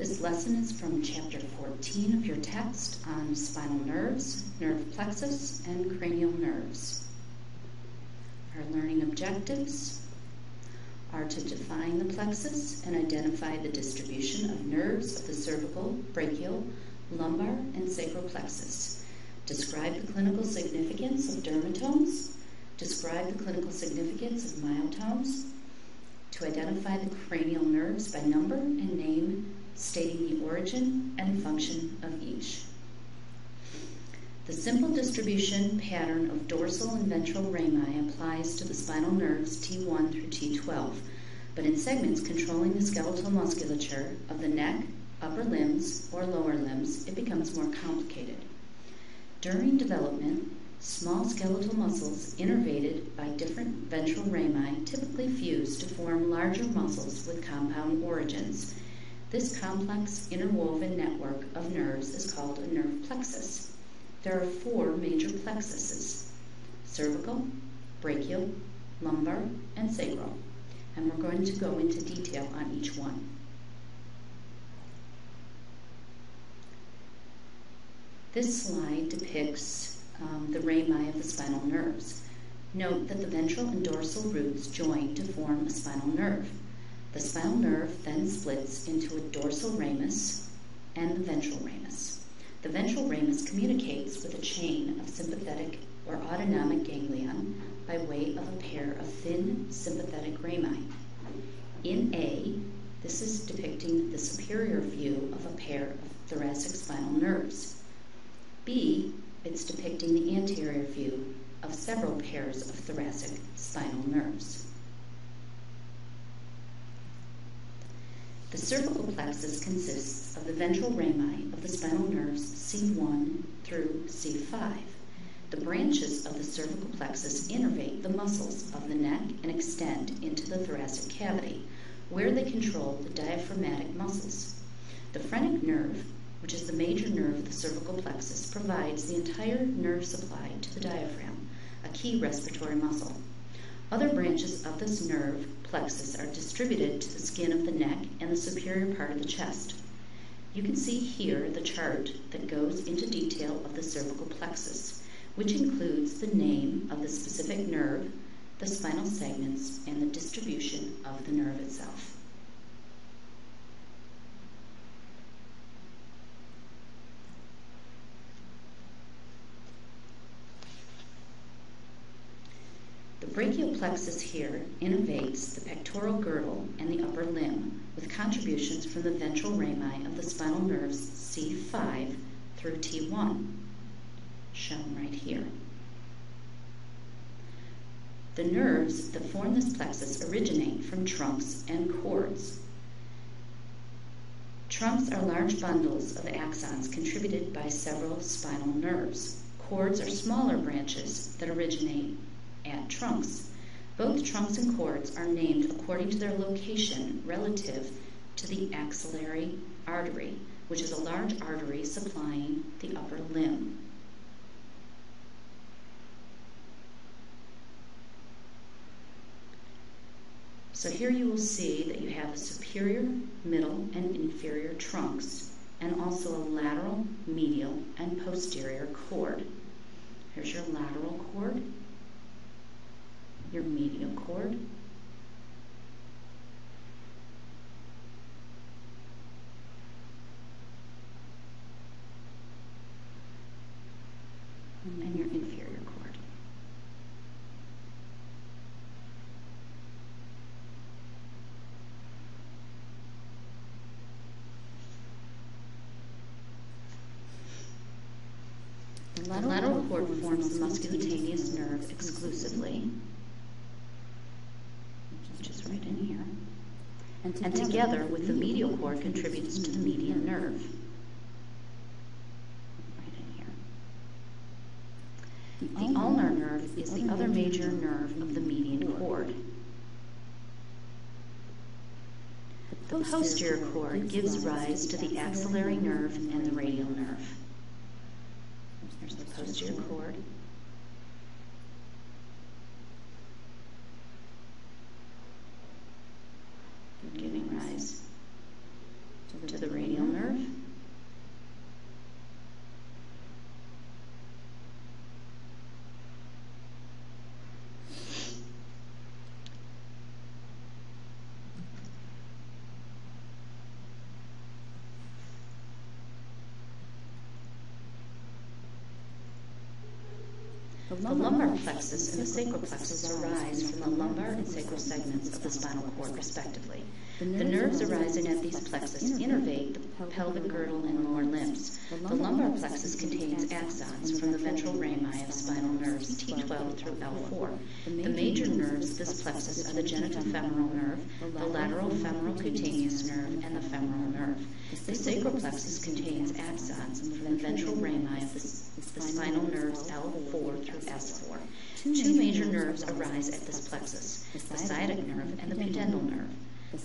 This lesson is from chapter 14 of your text on spinal nerves, nerve plexus, and cranial nerves. Our learning objectives are to define the plexus and identify the distribution of nerves of the cervical, brachial, lumbar, and sacral plexus. Describe the clinical significance of dermatomes. Describe the clinical significance of myotomes. To identify the cranial nerves by number and name, stating the origin and function of each. The simple distribution pattern of dorsal and ventral rami applies to the spinal nerves T1 through T12, but in segments controlling the skeletal musculature of the neck, upper limbs, or lower limbs, it becomes more complicated. During development, small skeletal muscles innervated by different ventral rami typically fuse to form larger muscles with compound origins. This complex interwoven network of nerves is called a nerve plexus. There are 4 major plexuses: cervical, brachial, lumbar, and sacral, and we're going to go into detail on each one. This slide depicts the rami of the spinal nerves. Note that the ventral and dorsal roots join to form a spinal nerve. The spinal nerve then splits into a dorsal ramus and the ventral ramus. The ventral ramus communicates with a chain of sympathetic or autonomic ganglion by way of a pair of thin sympathetic rami. In A, this is depicting the superior view of a pair of thoracic spinal nerves. B, it's depicting the anterior view of several pairs of thoracic spinal nerves. The cervical plexus consists of the ventral rami of the spinal nerves C1 through C5. The branches of the cervical plexus innervate the muscles of the neck and extend into the thoracic cavity, where they control the diaphragmatic muscles. The phrenic nerve, which is the major nerve of the cervical plexus, provides the entire nerve supply to the diaphragm, a key respiratory muscle. Other branches of this nerve plexus are distributed to the skin of the neck and the superior part of the chest. You can see here the chart that goes into detail of the cervical plexus, which includes the name of the specific nerve, the spinal segments, and the distribution of the nerve itself. The brachial plexus here innervates the pectoral girdle and the upper limb, with contributions from the ventral rami of the spinal nerves C5 through T1, shown right here. The nerves that form this plexus originate from trunks and cords. Trunks are large bundles of axons contributed by several spinal nerves. Cords are smaller branches that originate at trunks. Both trunks and cords are named according to their location relative to the axillary artery, which is a large artery supplying the upper limb. So here you will see that you have a superior, middle, and inferior trunks, and also a lateral, medial, and posterior cord. Here's your lateral cord, your medial cord, and your inferior cord. The lateral cord forms the musculaneous nerve exclusively, which is right in here, and together with the medial cord contributes to the median nerve, right in here. The ulnar nerve is the other major nerve of the median cord. The posterior cord gives rise to the axillary nerve and the radial nerve. There's the posterior cord. Giving rise to the radial The lumbar plexus and the sacral plexus arise from the lumbar and sacral segments of the spinal cord, respectively. The nerves arising at these plexus innervate the pelvic girdle and lower limbs. The lumbar plexus contains axons from the ventral rami of spinal nerves T12 through L4. The major nerves of this plexus are the genitofemoral nerve, the lateral femoral cutaneous nerve, and the femoral nerve. The sacral plexus contains axons from the ventral rami of the spinal nerves L4 through S4. Two major nerves arise at this plexus, the sciatic nerve and the pudendal nerve.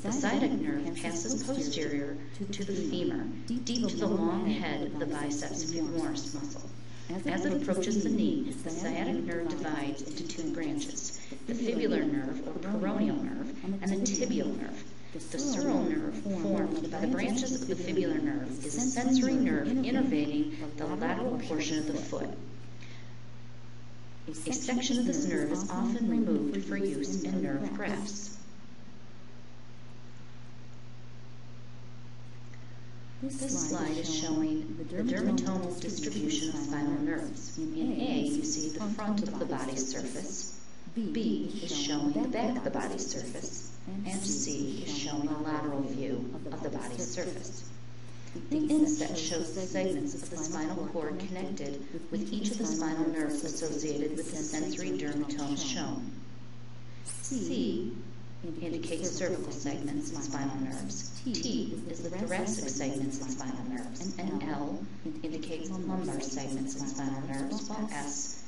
The sciatic nerve passes posterior to the femur, deep to the long head of the biceps femoris muscle. As it approaches the knee, the sciatic nerve divides into two branches, the fibular nerve or peroneal nerve and the tibial nerve. The sural nerve, formed by the branches of the fibular nerve, is a sensory nerve innervating the lateral portion of the foot. A section of this nerve is often removed for use in nerve grafts. This slide is showing the dermatomal distribution of spinal nerves. In A, you see the front of the body's surface. B is showing the back of the body's surface. And C is showing a lateral view of the body's surface. The inset shows the segments of the spinal cord connected with each of the spinal nerves associated with the sensory dermatomes shown. C indicates cervical segments and spinal nerves. T is the thoracic segments and spinal nerves. And L indicates the lumbar segments and spinal nerves, while S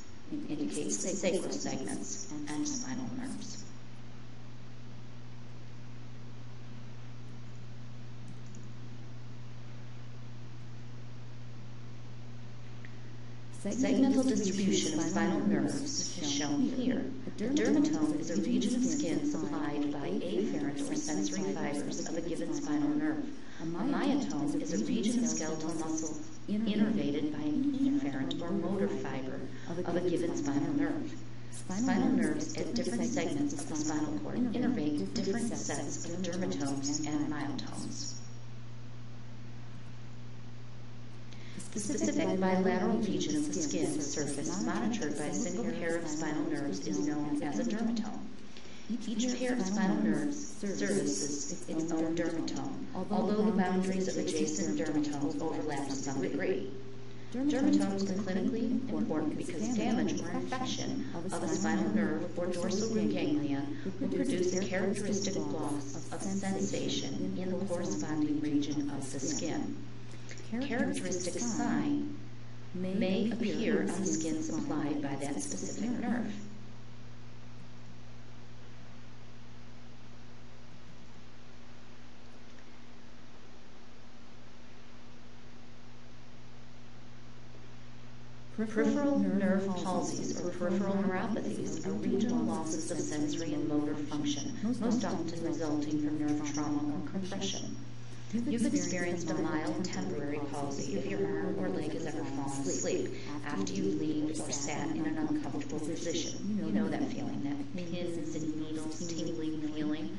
indicates the sacral segments and spinal nerves. Segmental distribution of spinal nerves is shown here. A dermatome is a region of skin supplied by afferent or sensory fibers of a given spinal nerve. A myotome is a region of skeletal muscle innervated by an efferent or motor fiber of a given spinal nerve. Spinal nerves at different segments of the spinal cord innervate different sets of dermatomes and myotomes. The specific bilateral region of the skin surface monitored by a single pair of spinal nerves is known as a dermatome. Each pair of spinal nerves services its own dermatome, although the boundaries of adjacent dermatomes overlap to some degree. Dermatomes are clinically important because damage or infection of a spinal nerve or dorsal root ganglia will produce a characteristic loss of sensation in the corresponding region of the skin. Characteristic sign may appear on the skin supplied by that specific nerve. Peripheral nerve palsies or peripheral neuropathies are regional losses of sensory and motor function, most often resulting from nerve trauma or compression. You've experienced a mild temporary palsy if your arm or leg has ever fallen asleep after you've leaned or sat in an uncomfortable position. You know that feeling, that pins and needles tingling feeling.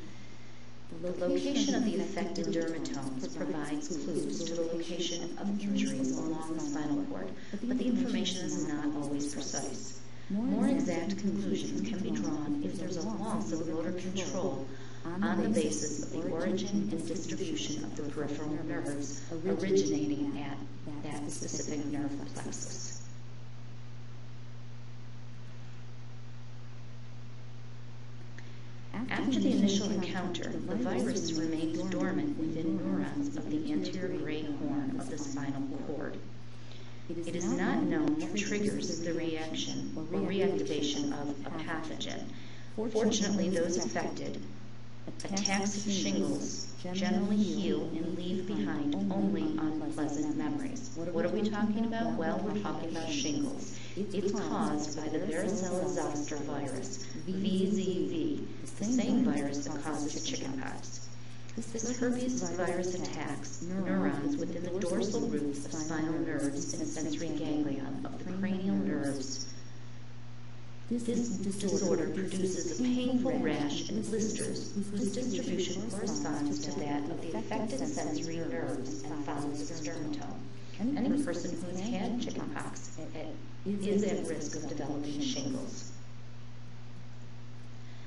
The location of the affected dermatomes provides clues to the location of injuries along the spinal cord, but the information is not always precise. More exact conclusions can be drawn if there's a loss of motor control on the basis of the origin and distribution of the peripheral nerves originating at that specific nerve plexus. After the initial encounter, the virus remains dormant within neurons of the anterior gray horn of the spinal cord. It is not known what triggers the reaction or reactivation of a pathogen. Fortunately, those affected, attacks of shingles generally heal and leave behind only unpleasant memories. What are we talking about? Well, we're talking about shingles. It's caused by the varicella zoster virus, VZV, the same virus that causes chickenpox. This herpes virus attacks neurons within the dorsal roots of spinal nerves and sensory ganglion of the cranial nerves. This disorder produces a painful rash and blisters whose distribution corresponds to that of the affected sensory nerves and follows its dermatome. Any person who has had chickenpox is at risk of developing shingles.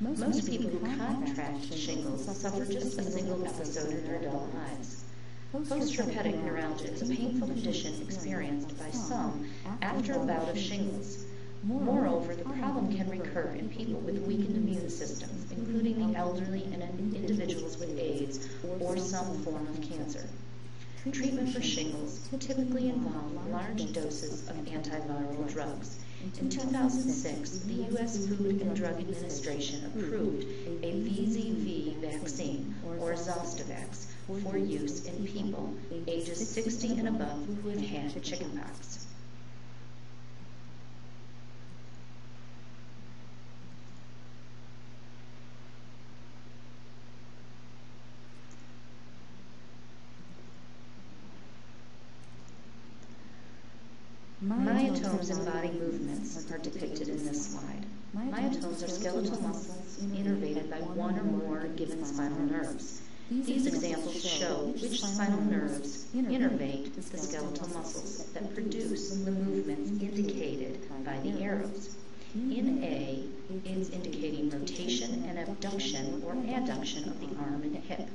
Most people who contract shingles suffer just a single episode in their adult lives. Post-herpetic neuralgia is a painful condition experienced by some after a bout of shingles. Moreover, the problem can recur in people with weakened immune systems, including the elderly and individuals with AIDS or some form of cancer. Treatment for shingles typically involve large doses of antiviral drugs. In 2006, the U.S. Food and Drug Administration approved a VZV vaccine, or Zostavax, for use in people ages 60 and above who have had chickenpox. Myotomes and body movements are depicted in this slide. Myotomes are skeletal muscles innervated by one or more given spinal nerves. These examples show which spinal nerves innervate the skeletal muscles that produce the movements indicated by the arrows. In A, it's indicating rotation and abduction or adduction of the arm and hip.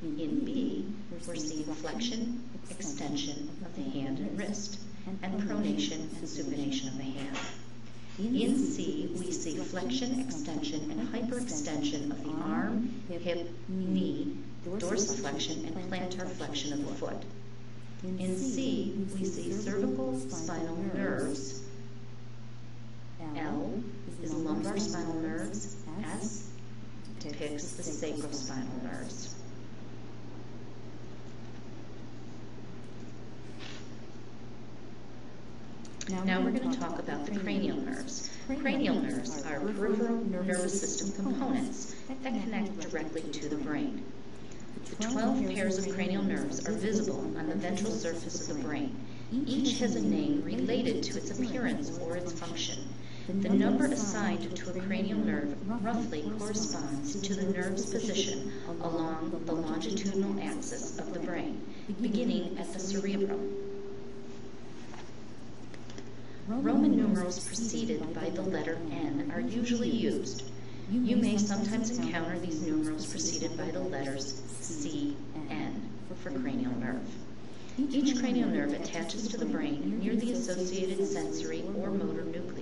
In B, we're seeing flexion, extension of the hand and wrist, and pronation and supination of the hand. In C, we see flexion, extension, and hyperextension of the arm, hip, knee, dorsiflexion, and plantar flexion of the foot. In C, we see cervical spinal nerves. L is lumbar spinal nerves. S depicts the sacrospinal nerves. Now we're going to talk about the cranial nerves. Cranial nerves are peripheral nervous system components that connect directly to the brain. The 12 pairs of cranial nerves are visible on the ventral surface of the brain. Each has a name related to its appearance or its function. The number assigned to a cranial nerve roughly corresponds to the nerve's position along the longitudinal axis of the brain, beginning at the cerebrum. Roman numerals preceded by the letter N are usually used. You may sometimes encounter these numerals preceded by the letters C, N for cranial nerve. Each cranial nerve attaches to the brain near the associated sensory or motor nuclei.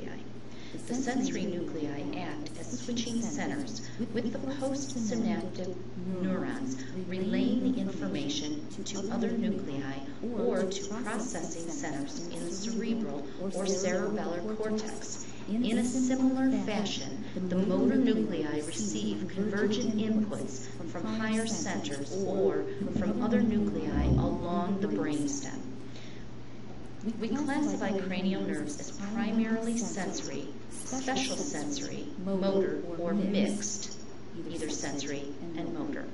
The sensory nuclei act as switching centers, with the postsynaptic neurons relaying the information to other nuclei or to processing centers in the cerebral or cerebellar cortex. In a similar fashion, the motor nuclei receive convergent inputs from higher centers or from other nuclei along the brainstem. We classify cranial nerves as primarily sensory, special sensory, motor, or mixed, either sensory and motor.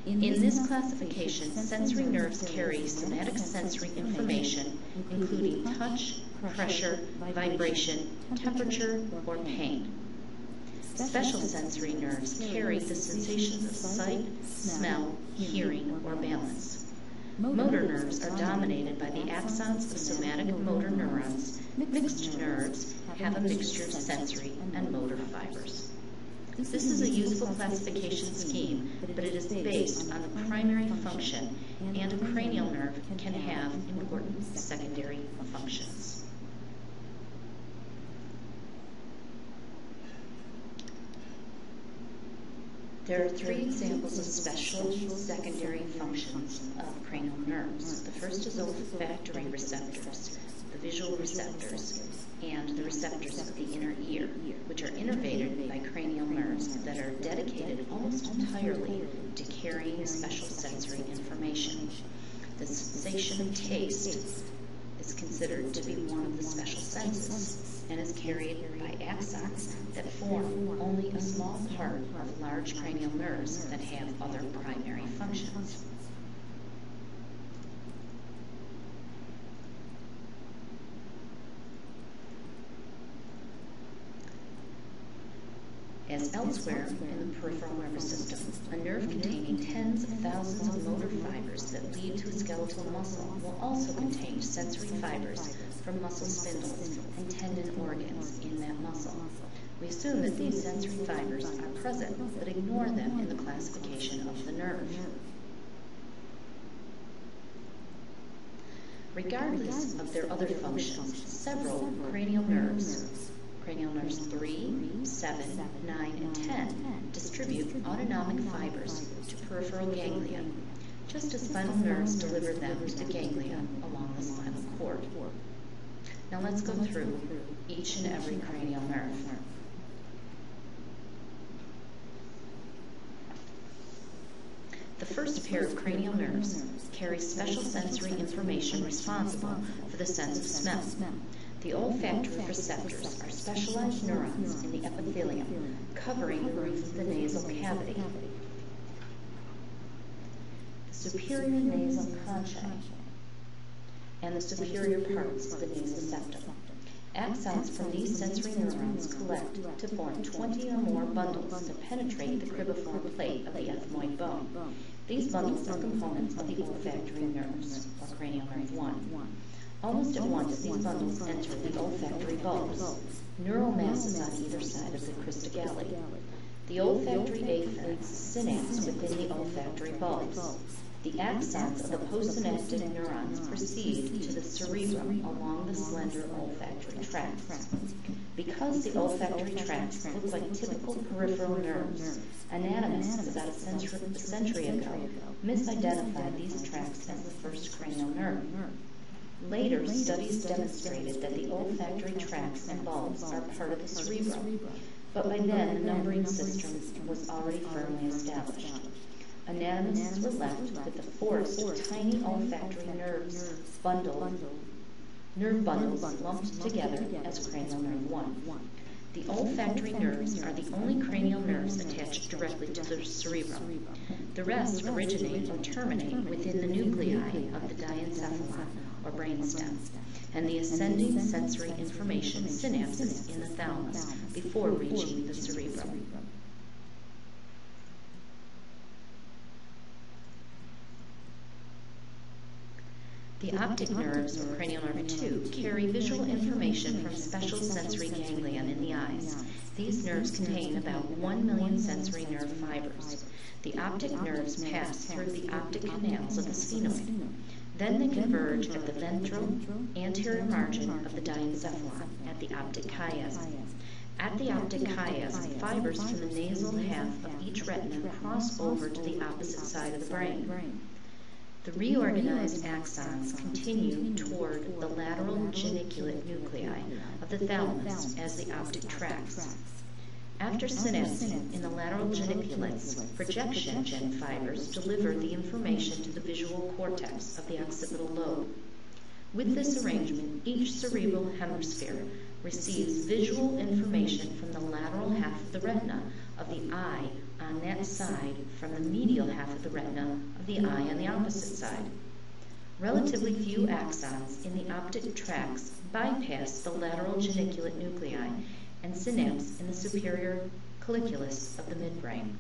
In this classification, sensory nerves carry somatic sensory information, including touch, pressure, vibration, temperature, or pain. Special sensory nerves carry the sensations of sight, smell, hearing, or balance. Motor nerves are dominated by the axons of somatic motor neurons. Mixed nerves have a mixture of sensory and motor fibers. This is a useful classification scheme, but it is based on the primary function, and a cranial nerve can have important secondary functions. There are 3 examples of special secondary functions of cranial nerves. The first is olfactory receptors, the visual receptors, and the receptors of the inner ear, which are innervated by cranial nerves that are dedicated almost entirely to carrying special sensory information. The sensation of taste is considered to be one of the special senses and is carried by axons that form only a small part of large cranial nerves that have other primary functions. as elsewhere in the peripheral nervous system, a nerve containing tens of thousands of motor fibers that lead to a skeletal muscle will also contain sensory fibers from muscle spindles and tendon organs in that muscle. We assume that these sensory fibers are present, but ignore them in the classification of the nerve. Regardless of their other functions, several cranial nerves 3, 7, 9, and 10, distribute autonomic fibers to peripheral ganglia, just as spinal nerves deliver them to the ganglia along the spinal cord. Now let's go through each and every cranial nerve. The first pair of cranial nerves carries special sensory information responsible for the sense of smell. The olfactory receptors are specialized neurons in the epithelium covering the roof of the nasal cavity. The superior nasal conchae and the superior parts of the nasal septum. Axons from these sensory neurons collect to form 20 or more bundles that penetrate the cribriform plate of the ethmoid bone. These bundles are components of the olfactory nerves, or cranial nerve 1. Almost at once, these bundles enter the olfactory bulbs, neural masses on either side of the crista galli. The olfactory afferents synapse within the olfactory bulbs. The axons of the postsynaptic neurons proceed to the cerebrum along the slender olfactory tracts. Because the olfactory tracts look like typical peripheral nerves, anatomists about a century ago misidentified these tracts as the first cranial nerve. Later, studies demonstrated that the olfactory tracts and bulbs are part of the cerebrum, but by then the numbering system was already firmly established. Anatomists were left with the forest of tiny olfactory nerve bundles lumped together as cranial nerve 1. The olfactory nerves are the only cranial nerves attached directly to the cerebrum. The rest originate or terminate within the nuclei of the diencephalon, or brainstem, and the ascending sensory information synapses in the thalamus before reaching the cerebrum. The optic nerves, or cranial nerve 2, carry visual information from special sensory ganglion in the eyes. These nerves contain about 1 million sensory nerve fibers. The optic nerves pass through the optic canals of the sphenoid. Then they converge at the ventral anterior margin of the diencephalon at the optic chiasm. At the optic chiasm, fibers from the nasal half of each retina cross over to the opposite side of the brain. The reorganized axons continue toward the lateral geniculate nuclei of the thalamus as the optic tracts. After synapsing in the lateral geniculates, projection gen fibers deliver the information to the visual cortex of the occipital lobe. With this arrangement, each cerebral hemisphere receives visual information from the lateral half of the retina of the eye on that side from the medial half of the retina of the eye on the opposite side. Relatively few axons in the optic tracts bypass the lateral geniculate nuclei and synapse in the superior colliculus of the midbrain.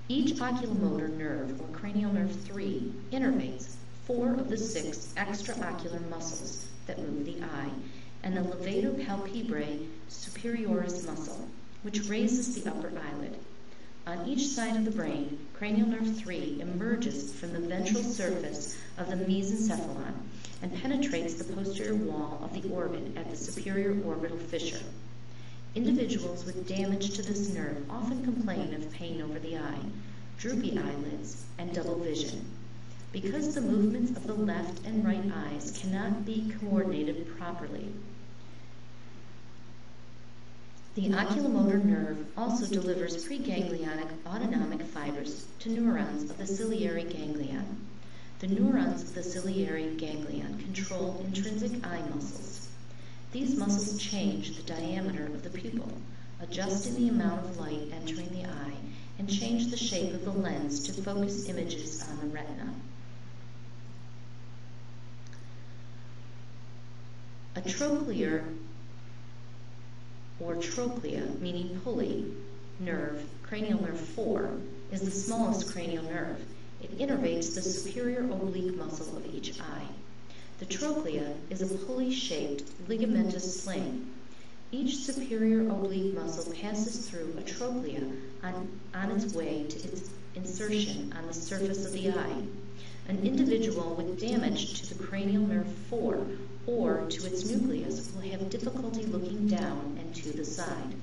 Each oculomotor nerve, or cranial nerve 3, innervates 4 of the 6 extraocular muscles that move the eye, and the levatopalpebrae superioris muscle, which raises the upper eyelid. On each side of the brain, cranial nerve 3 emerges from the ventral surface of the mesencephalon and penetrates the posterior wall of the organ at the superior orbital fissure. Individuals with damage to this nerve often complain of pain over the eye, droopy eyelids, and double vision. Because the movements of the left and right eyes cannot be coordinated properly. The oculomotor nerve also delivers preganglionic autonomic fibers to neurons of the ciliary ganglion. The neurons of the ciliary ganglion control intrinsic eye muscles. These muscles change the diameter of the pupil, adjusting the amount of light entering the eye, and change the shape of the lens to focus images on the retina. A trochlear, or trochlea, meaning pulley, nerve, cranial nerve 4, is the smallest cranial nerve. It innervates the superior oblique muscle of each eye. The trochlea is a pulley-shaped ligamentous sling. Each superior oblique muscle passes through a trochlea on its way to its insertion on the surface of the eye. An individual with damage to the cranial nerve 4 or to its nucleus will have difficulty looking down and to the side.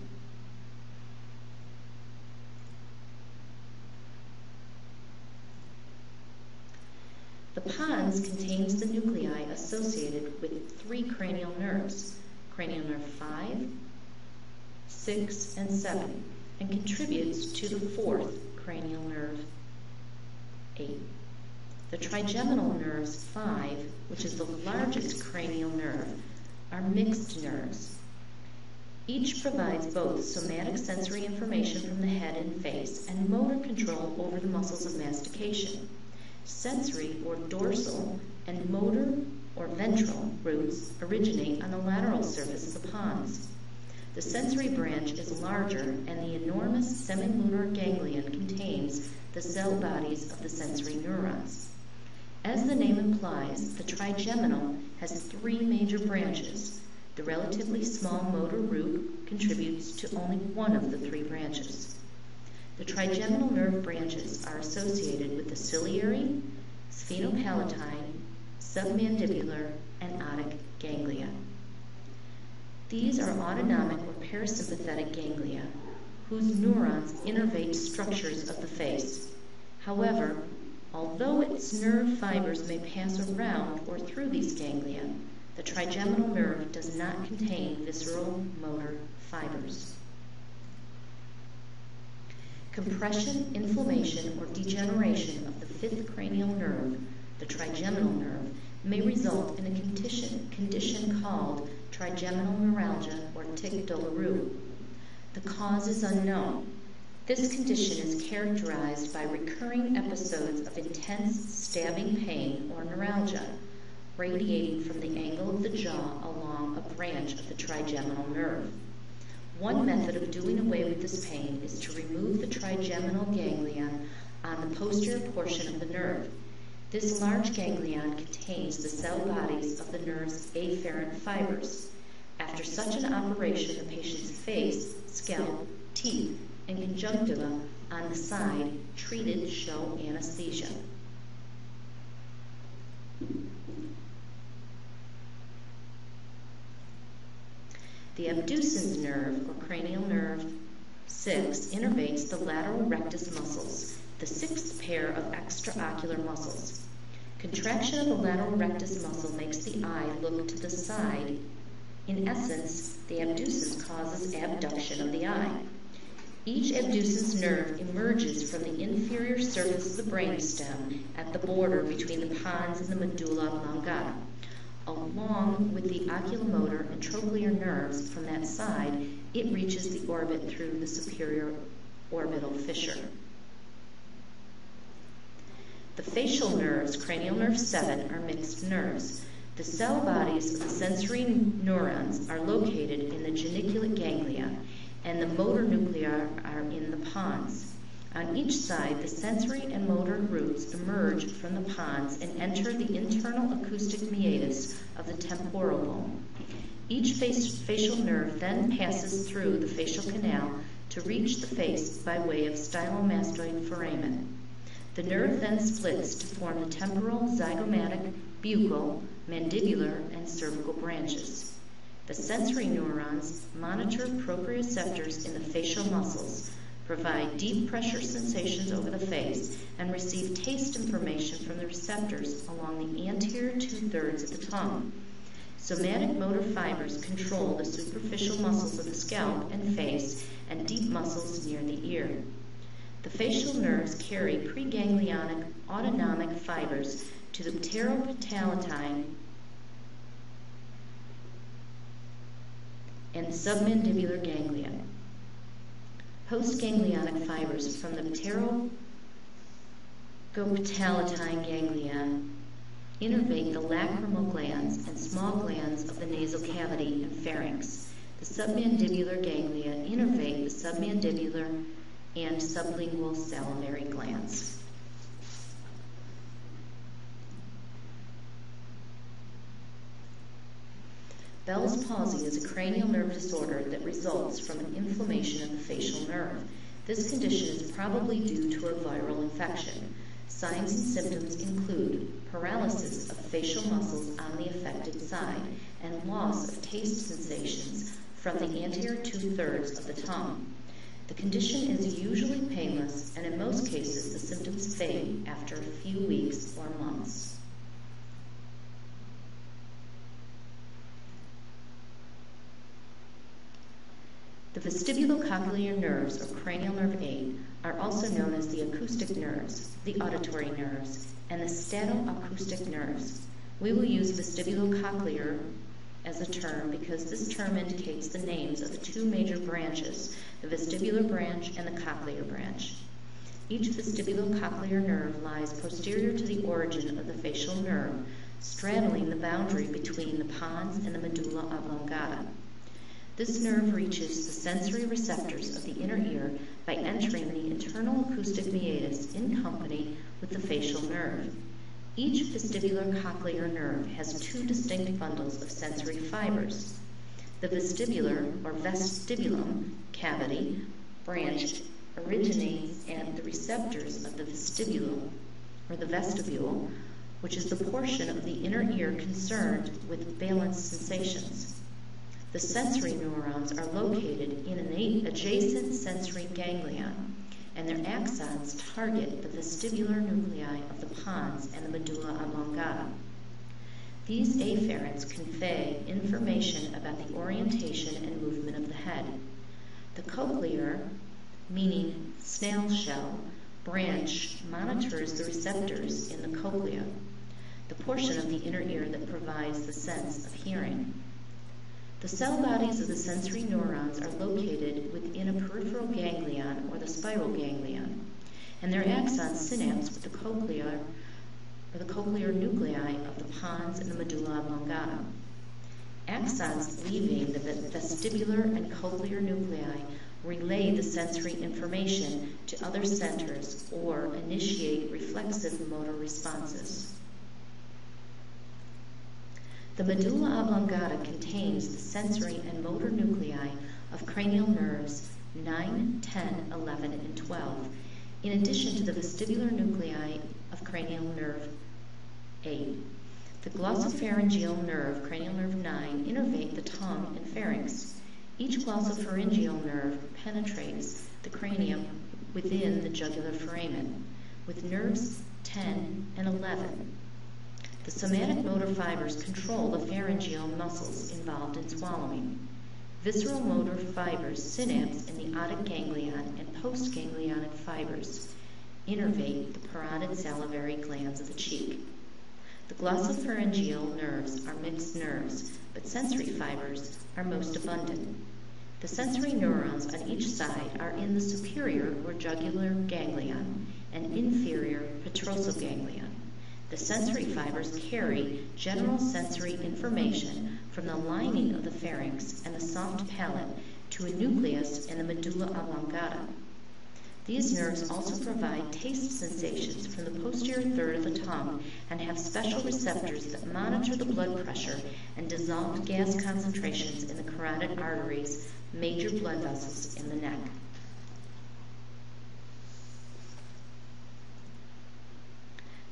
The pons contains the nuclei associated with 3 cranial nerves, cranial nerve 5, 6, and 7, and contributes to the 4th cranial nerve 8. The trigeminal nerves 5, which is the largest cranial nerve, are mixed nerves. Each provides both somatic sensory information from the head and face and motor control over the muscles of mastication. Sensory or dorsal and motor or ventral roots originate on the lateral surface of the pons. The sensory branch is larger, and the enormous semilunar ganglion contains the cell bodies of the sensory neurons. As the name implies, the trigeminal has 3 major branches. The relatively small motor root contributes to only one of the 3 branches. The trigeminal nerve branches are associated with the ciliary, sphenopalatine, submandibular, and otic ganglia. These are autonomic or parasympathetic ganglia, whose neurons innervate structures of the face. However, although its nerve fibers may pass around or through these ganglia, the trigeminal nerve does not contain visceral motor fibers. Compression, inflammation, or degeneration of the 5th cranial nerve, the trigeminal nerve, may result in a condition called trigeminal neuralgia or tic douloureux. The cause is unknown. This condition is characterized by recurring episodes of intense stabbing pain or neuralgia, radiating from the angle of the jaw along a branch of the trigeminal nerve. One method of doing away with this pain is to remove the trigeminal ganglion on the posterior portion of the nerve. This large ganglion contains the cell bodies of the nerve's afferent fibers. After such an operation, the patient's face, scalp, teeth, and conjunctiva on the side treated show anesthesia. The abducens nerve, or cranial nerve 6, innervates the lateral rectus muscles, the 6th pair of extraocular muscles. Contraction of the lateral rectus muscle makes the eye look to the side. In essence, the abducens causes abduction of the eye. Each abducens nerve emerges from the inferior surface of the brainstem at the border between the pons and the medulla oblongata. Along with the oculomotor and trochlear nerves from that side, it reaches the orbit through the superior orbital fissure. The facial nerves, cranial nerve 7, are mixed nerves. The cell bodies of the sensory neurons are located in the geniculate ganglia, and the motor nuclei are in the pons. On each side, the sensory and motor roots emerge from the pons and enter the internal acoustic meatus of the temporal bone. Each facial nerve then passes through the facial canal to reach the face by way of stylomastoid foramen. The nerve then splits to form the temporal, zygomatic, buccal, mandibular, and cervical branches. The sensory neurons monitor proprioceptors in the facial muscles, provide deep pressure sensations over the face, and receive taste information from the receptors along the anterior 2/3 of the tongue. Somatic motor fibers control the superficial muscles of the scalp and face and deep muscles near the ear. The facial nerves carry preganglionic autonomic fibers to the pteropalatine and submandibular ganglia. Postganglionic fibers from the pteropalatine ganglia innervate the lacrimal glands and small glands of the nasal cavity and pharynx. The submandibular ganglia innervate the submandibular and sublingual salivary glands. Bell's palsy is a cranial nerve disorder that results from an inflammation of the facial nerve. This condition is probably due to a viral infection. Signs and symptoms include paralysis of facial muscles on the affected side and loss of taste sensations from the anterior 2/3 of the tongue. The condition is usually painless, and in most cases the symptoms fade after a few weeks or months. The vestibulocochlear nerves, or cranial nerve 8, are also known as the acoustic nerves, the auditory nerves, and the statoacoustic nerves. We will use vestibulocochlear as a term because this term indicates the names of the two major branches, the vestibular branch and the cochlear branch. Each vestibulocochlear nerve lies posterior to the origin of the facial nerve, straddling the boundary between the pons and the medulla oblongata. This nerve reaches the sensory receptors of the inner ear by entering the internal acoustic meatus in company with the facial nerve. Each vestibular cochlear nerve has two distinct bundles of sensory fibers. The vestibular, or vestibulum, cavity branch originates at the receptors of the vestibule, or the vestibule, which is the portion of the inner ear concerned with balance sensations. The sensory neurons are located in an adjacent sensory ganglion, and their axons target the vestibular nuclei of the pons and the medulla oblongata. These afferents convey information about the orientation and movement of the head. The cochlear, meaning snail shell, branch monitors the receptors in the cochlea, the portion of the inner ear that provides the sense of hearing. The cell bodies of the sensory neurons are located within a peripheral ganglion, or the spiral ganglion, and their axons synapse with the cochlear, or the cochlear nuclei of the pons and the medulla oblongata. Axons leaving the vestibular and cochlear nuclei relay the sensory information to other centers or initiate reflexive motor responses. The medulla oblongata contains the sensory and motor nuclei of cranial nerves 9, 10, 11, and 12, in addition to the vestibular nuclei of cranial nerve 8. The glossopharyngeal nerve, cranial nerve 9, innervate the tongue and pharynx. Each glossopharyngeal nerve penetrates the cranium within the jugular foramen, with nerves 10 and 11. The somatic motor fibers control the pharyngeal muscles involved in swallowing. Visceral motor fibers synapse in the otic ganglion, and postganglionic fibers innervate the parotid salivary glands of the cheek. The glossopharyngeal nerves are mixed nerves, but sensory fibers are most abundant. The sensory neurons on each side are in the superior or jugular ganglion and inferior petrosal ganglion. The sensory fibers carry general sensory information from the lining of the pharynx and the soft palate to a nucleus in the medulla oblongata. These nerves also provide taste sensations from the posterior third of the tongue and have special receptors that monitor the blood pressure and dissolved gas concentrations in the carotid arteries, major blood vessels in the neck.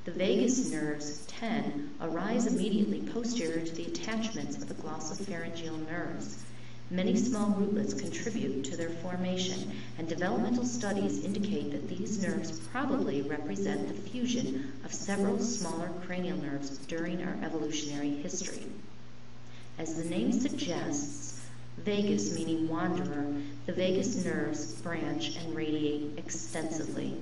The vagus nerves 10 arise immediately posterior to the attachments of the glossopharyngeal nerves. Many small rootlets contribute to their formation, and developmental studies indicate that these nerves probably represent the fusion of several smaller cranial nerves during our evolutionary history. As the name suggests, vagus meaning wanderer, the vagus nerves branch and radiate extensively.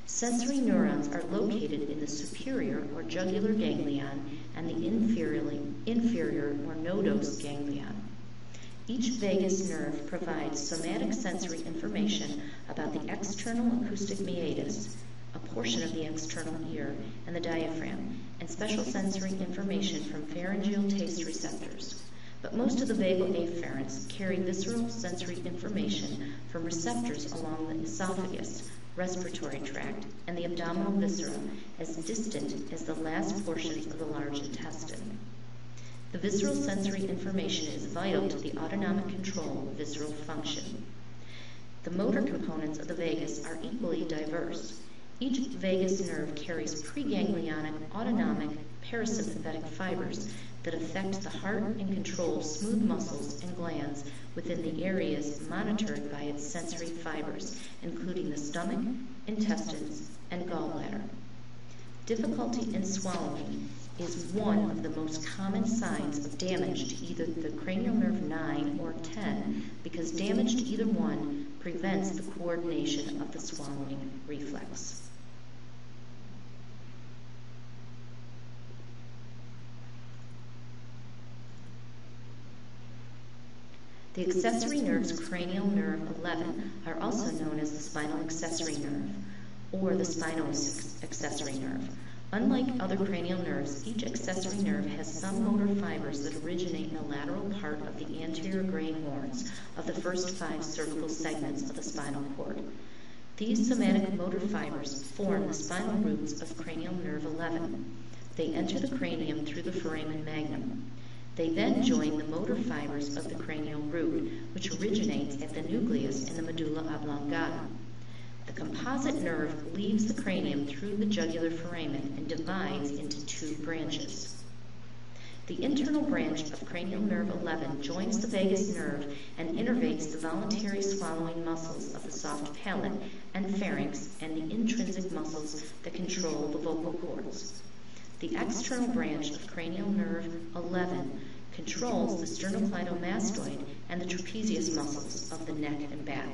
Sensory neurons are located in the superior or jugular ganglion and the inferior or nodose ganglion. Each vagus nerve provides somatic sensory information about the external acoustic meatus, a portion of the external ear, and the diaphragm, and special sensory information from pharyngeal taste receptors. But most of the vagal afferents carry visceral sensory information from receptors along the esophagus, respiratory tract, and the abdominal viscera as distant as the last portions of the large intestine. The visceral sensory information is vital to the autonomic control of visceral function. The motor components of the vagus are equally diverse. Each vagus nerve carries preganglionic, autonomic, parasympathetic fibers that affect the heart and control smooth muscles and glands within the areas monitored by its sensory fibers, including the stomach, intestines, and gallbladder. Difficulty in swallowing is one of the most common signs of damage to either the cranial nerve 9 or 10, because damage to either one prevents the coordination of the swallowing reflex. The accessory nerves cranial nerve 11 are also known as the spinal accessory nerve, or the spinal accessory nerve. Unlike other cranial nerves, each accessory nerve has some motor fibers that originate in the lateral part of the anterior gray horns of the first 5 cervical segments of the spinal cord. These somatic motor fibers form the spinal roots of cranial nerve 11. They enter the cranium through the foramen magnum. They then join the motor fibers of the cranial root, which originates at the nucleus in the medulla oblongata. The composite nerve leaves the cranium through the jugular foramen and divides into 2 branches. The internal branch of cranial nerve 11 joins the vagus nerve and innervates the voluntary swallowing muscles of the soft palate and pharynx and the intrinsic muscles that control the vocal cords. The external branch of cranial nerve 11 controls the sternocleidomastoid and the trapezius muscles of the neck and back.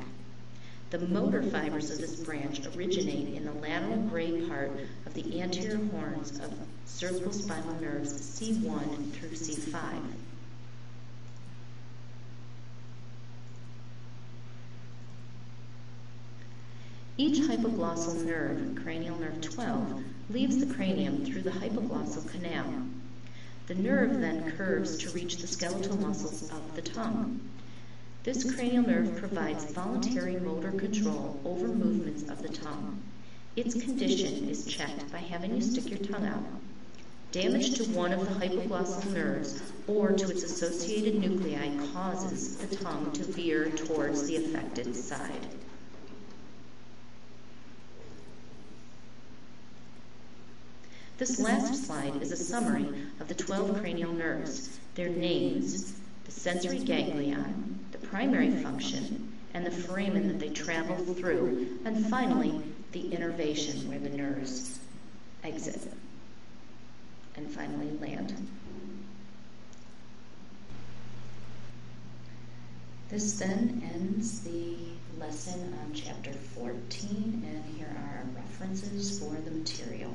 The motor fibers of this branch originate in the lateral gray part of the anterior horns of cervical spinal nerves C1 through C5. Each hypoglossal nerve, cranial nerve 12, leaves the cranium through the hypoglossal canal. The nerve then curves to reach the skeletal muscles of the tongue. This cranial nerve provides voluntary motor control over movements of the tongue. Its condition is checked by having you stick your tongue out. Damage to one of the hypoglossal nerves or to its associated nuclei causes the tongue to veer towards the affected side. This last slide is a summary of the 12 cranial nerves, their names, the sensory ganglion, the primary function, and the foramen that they travel through, and finally, the innervation where the nerves exit, and finally land. This then ends the lesson on chapter 14, and here are our references for the material.